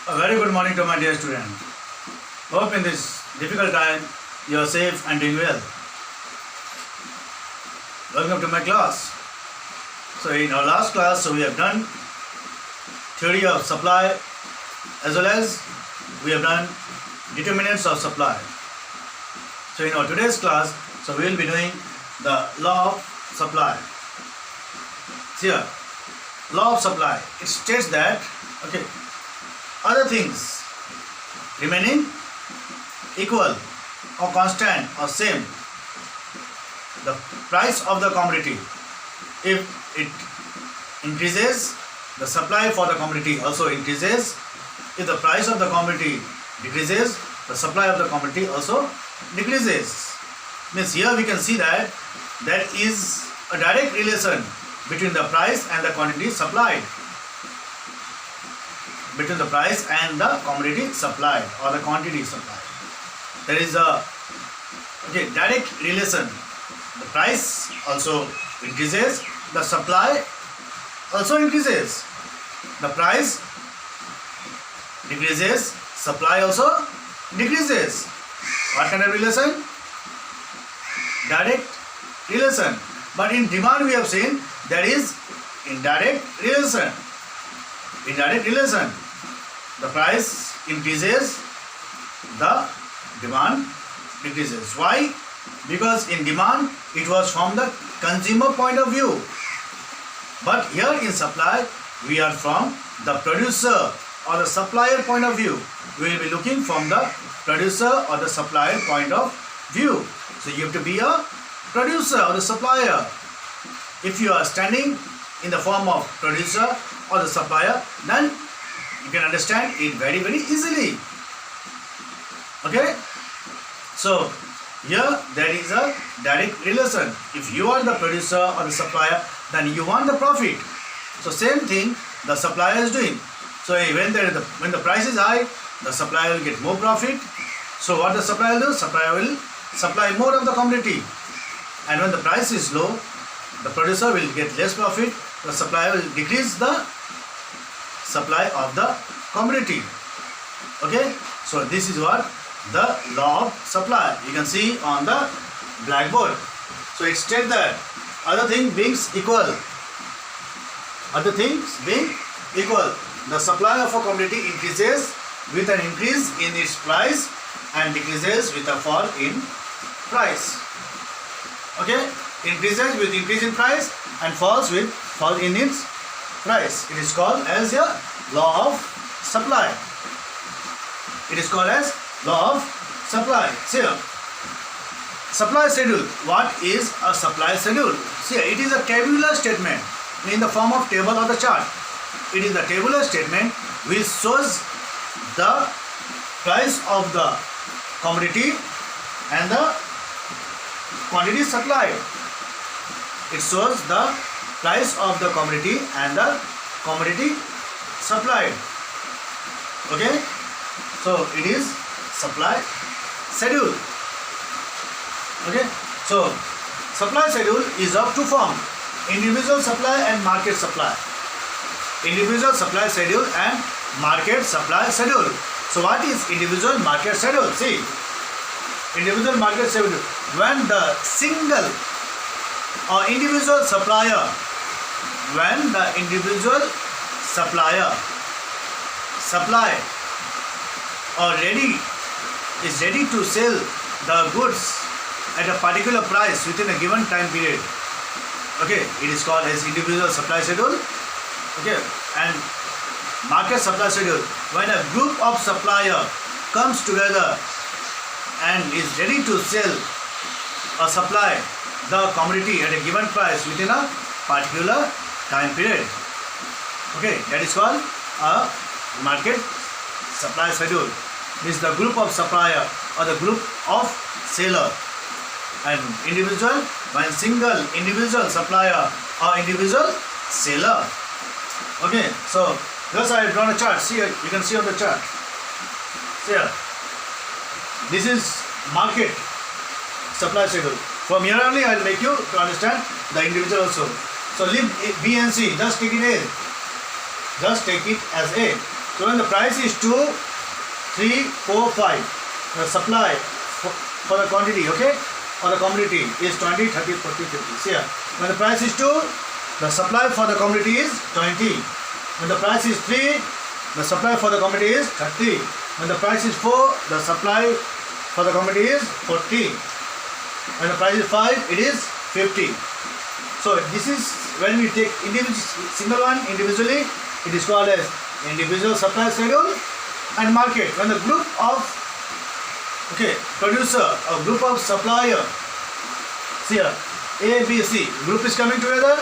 A very good morning to my dear student. Hope in this difficult time you are safe and doing well. Welcome to my class. So in our last class, we have done theory of supply as well as we have done determinants of supply. So in our today's class, we will be doing the law of supply. Here, law of supply. It states that other things remaining equal or constant or same, the price of the commodity, if it increases, the supply for the commodity also increases. If the price of the commodity decreases, the supply of the commodity also decreases. Means here we can see that there is a direct relation between the price and the quantity supplied. Between the price and the commodity supplied or the quantity supplied, there is a direct relation. The price also increases, the supply also increases. The price decreases, supply also decreases. What kind of relation? Direct relation. But in demand we have seen there is indirect relation. Indirect relation. The price increases, the demand decreases. Why? Because in demand it was from the consumer point of view. But here in supply we are from the producer or the supplier point of view. We will be looking from the producer or the supplier point of view. So you have to be a producer or the supplier. If you are standing in the form of producer or the supplier, then you can understand it very easily. Okay? So here there is a direct relation. If you are the producer or the supplier, then you want the profit. So same thing the supplier is doing. So when the price is high, the supplier will get more profit. So what the supplier will do? Supplier will supply more of the commodity. And when the price is low, the producer will get less profit. The supplier will decrease the supply of the commodity. Okay? So this is what the law of supply. You can see on the blackboard. So it states that other things being equal. Other things being equal. The supply of a commodity increases with an increase in its price and decreases with a fall in price. Okay? Increases with increase in price and falls with fall in its price. It is called as a law of supply. It is called as law of supply. See here. Supply schedule. What is a supply schedule? See, it is a tabular statement in the form of table or the chart. It is the tabular statement which shows the price of the commodity and the quantity supplied. It shows the price of the commodity and the commodity supplied. Okay? So it is supply schedule. Okay? So supply schedule is of two forms: individual supply and market supply. Individual supply schedule and market supply schedule. So what is individual market schedule? See, individual market schedule, when the single or individual supplier, when the individual supplier supply or is ready to sell the goods at a particular price within a given time period. Okay, it is called as individual supply schedule. Okay, and market supply schedule, when a group of supplier comes together and is ready to sell or supply the commodity at a given price within a particular time period. Okay, that is called a market supply schedule. This is the group of supplier or the group of seller. And individual, when single individual supplier or individual seller. Okay, so thus I have drawn a chart. See, you can see on the chart. See here. This is market supply schedule. From here only I will make you to understand the individual also. So leave B and C, just take it A. Just take it as A. So when the price is 2, 3, 4, 5, the supply for the quantity, okay, or the commodity is 20, 30, 40, 50. See here, when the price is 2, the supply for the commodity is 20. When the price is 3, the supply for the commodity is 30. When the price is 4, the supply for the commodity is 40. When the price is 5, it is 50. So this is when we take single one individually, it is called as individual supply schedule. And market, when the group of producer or group of supplier, see here, A, B, C, group is coming together,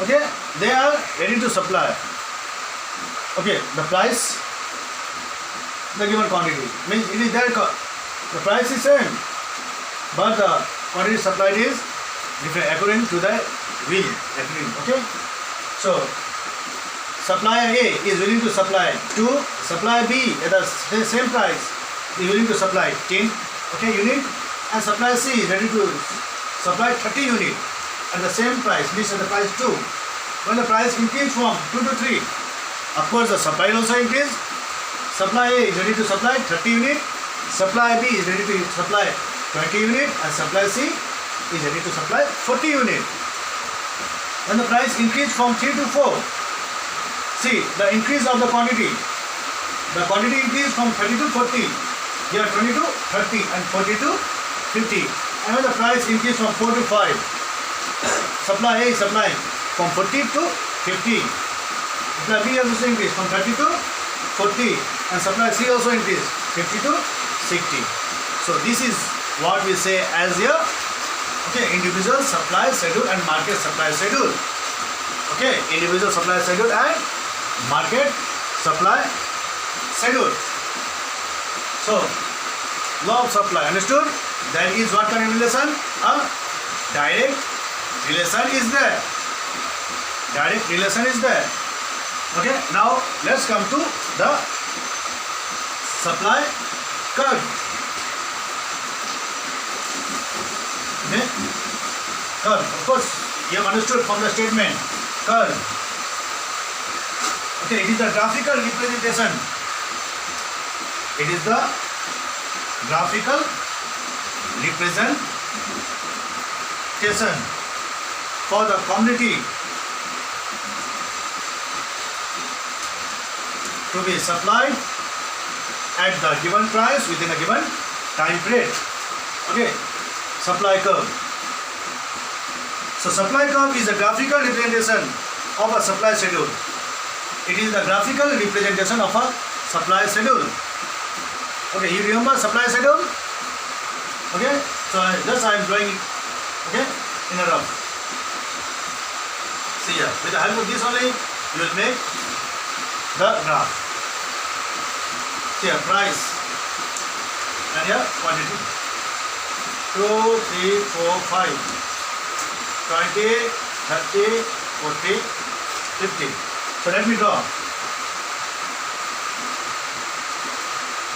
okay, they are ready to supply, okay, the price, the given quantity, means it is their, the price is same, but the quantity supplied is different according to the will, okay. So supplier A is willing to supply 2, supplier B at the same price is willing to supply 10 unit, and supplier C is ready to supply 30 unit at the same price, means at the price 2. When the price increase from 2 to 3, of course the supply also increase. Supplier A is ready to supply 30 unit, supplier B is ready to supply 20 unit, and supplier C is ready to supply 40 unit. When the price increase from 3 to 4, see the increase of the quantity. The quantity increase from 30 to 40. Here 20 to 30 and 40 to 50. And when the price increase from 4 to 5, supply A is supplying from 40 to 50. Supply B also increase from 30 to 40, and supply C also increase 50 to 60. So this is what we say as a individual supply schedule and market supply schedule. Okay, individual supply schedule and market supply schedule. So law of supply, understood? That is what kind of relation? A direct relation is there. Direct relation is there. Okay, now let's come to the supply curve. Okay, curve. Of course, you have understood from the statement. Curve. Okay, it is the graphical representation. It is the graphical representation for the commodity to be supplied at the given price within a given time period. Okay, supply curve. So supply curve is a graphical representation of a supply schedule. It is the graphical representation of a supply schedule. Okay, you remember supply schedule? Okay, so just I am drawing it, in a rough. See here, with the help of this only, you will make the graph. See here, price, and here quantity. 2, 3, 4, 5, 20, 30, 40, 50. So let me draw.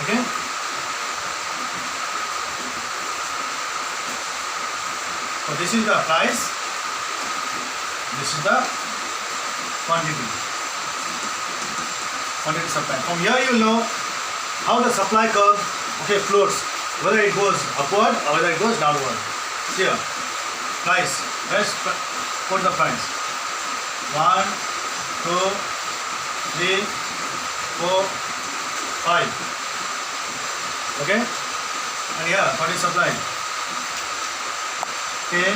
Okay. So this is the price. This is the quantity. Quantity supply. From here you will know how the supply curve floats, whether it goes upward or whether it goes downward. See here. Price. Let's put the price. 1, 2, 3, 4, 5. Okay? And here, what is supply? 10, 20,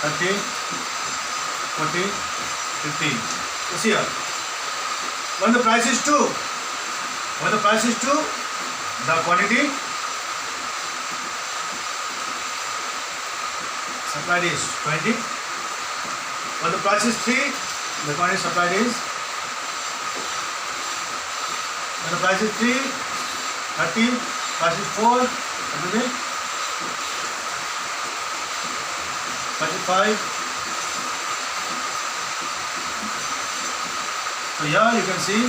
30, 40, 50. So see here. When the price is 2, the quantity supplied is 20. When the price is 3, the quantity supplied is, when the price is 3, 30, price is 4, everything, 35. So here you can see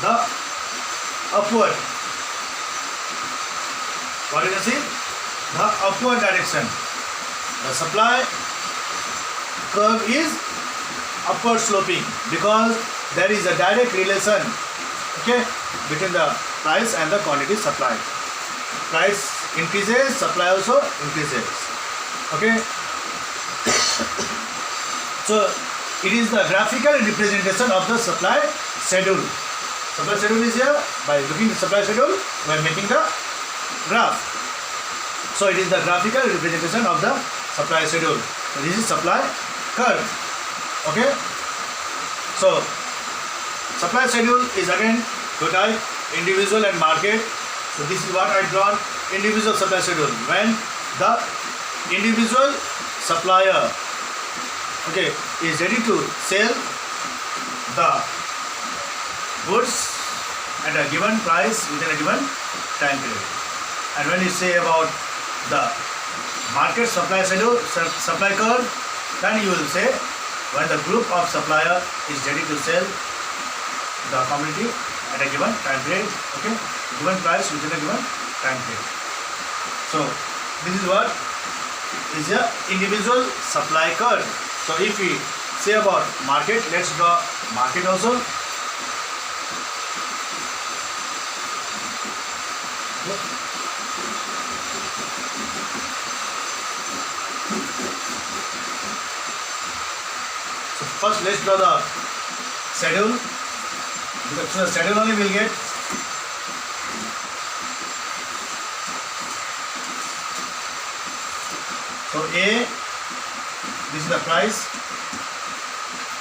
the upward. What you can see? The upward direction. The supply curve is upward sloping because there is a direct relation, okay, between the price and the quantity supplied. Price increases, supply also increases, okay. So it is the graphical representation of the supply schedule. Supply schedule is here. By looking at the supply schedule, we are making the graph. So it is the graphical representation of the supply schedule. So this is supply curve. Okay. So supply schedule is again two type, individual and market. So this is what I drawn, individual supply schedule. When the individual supplier, okay, is ready to sell the goods at a given price within a given time period. And when you say about the market supply schedule, supply curve, then you will say when the group of supplier is ready to sell the commodity at a given time period, okay, given price within a given time period. So this is what is a individual supply curve. So if we say about market, let's draw market also. So first let's draw the schedule. Because the schedule only will get so A, this is the price,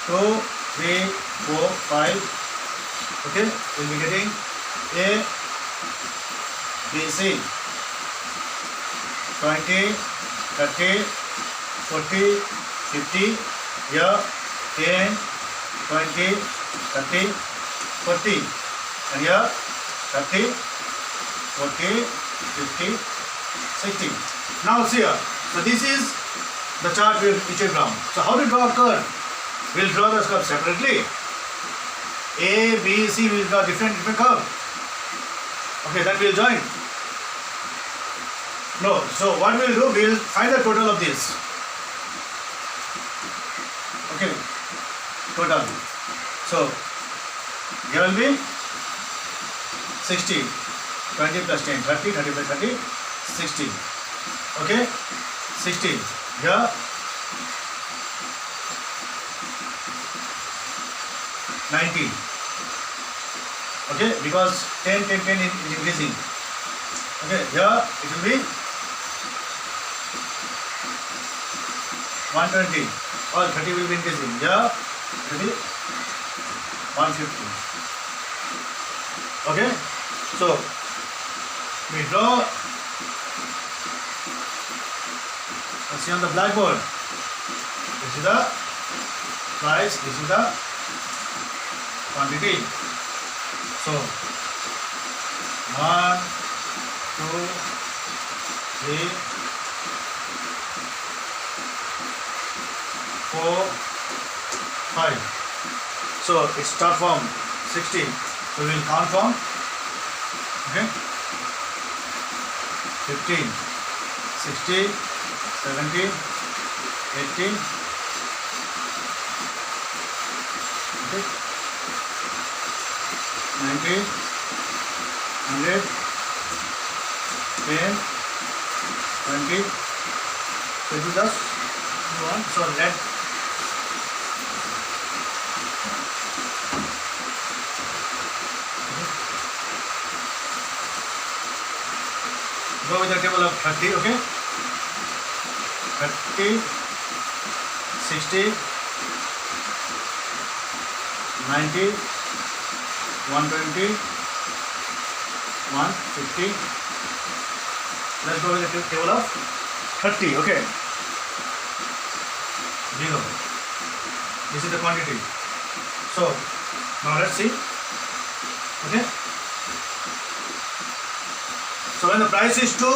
2, 3, 4, 5, okay, we'll be getting A, B, C, 20, 30, 40, 50, here 10, 20, 30, 40, and here 30, 40, 50, 60. Now see here, so this is the chart with histogram. So how to draw a curve? We'll draw the curve separately. A, B, C will draw different curve. Okay, then we'll join. No, so what we'll do, we'll find the total of this. Okay, total. So here will be 60, 20 plus 10, 30, 30 plus 30, 60. Okay, 60. Here 90. Okay, because 10, 10, 10 is increasing. Okay, here it will be 120. All 30 will be increasing. Here it will be 150. Okay, so we draw. See on the blackboard. This is the price. This is the quantity. So 1, 2, 3, 4, 5. So it start from 60. So we will count from, okay, 15, 60, 70, 80, okay, 90, 100, 10, 20, 20 just one. So let go with the table of 30, okay, 30, 60, 90, 120, 150. Let's go with the table of 30, okay. 0. This is the quantity. So now let's see. Okay. So when the price is 2,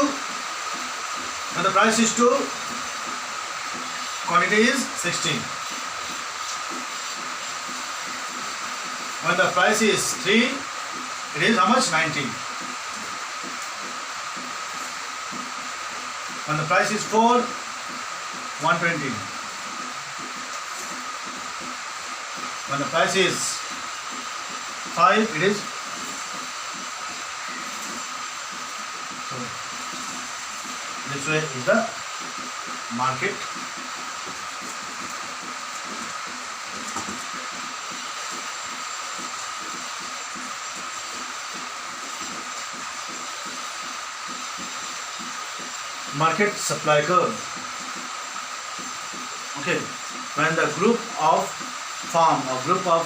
quantity is 16. When the price is 3, it is how much? 19. When the price is 4, 120. when the price is 5, it is so this way is the market supply curve. Okay, when the group of farm or group of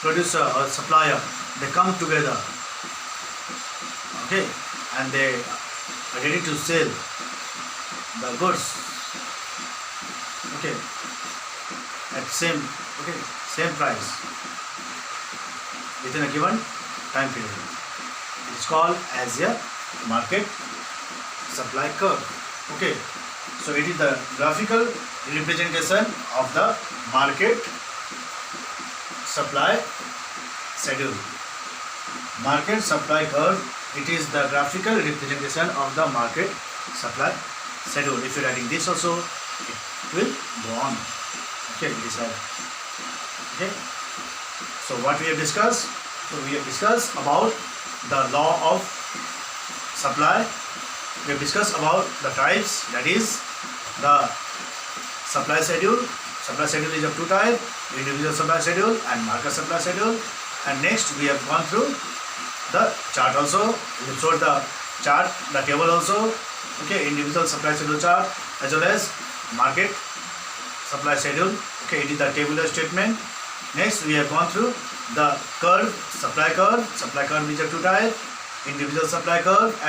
producer or supplier, they come together, okay, and they are ready to sell the goods, okay, at same price within a given time period. It's called as a market supply curve. Okay, so it is the graphical representation of the market supply schedule. Market supply curve, it is the graphical representation of the market supply schedule. If you are writing this also, it will go on. Okay, this is okay. So what we have discussed? So we have discussed about the law of supply. We have discussed about the types, that is the supply schedule. Supply schedule is of two types: individual supply schedule and market supply schedule. And next we have gone through the chart also. We have showed the chart, the table also. Okay, individual supply schedule chart as well as market supply schedule. Okay, it is the tabular statement. Next we have gone through the curve, supply curve. Supply curve is of two types: individual supply curve and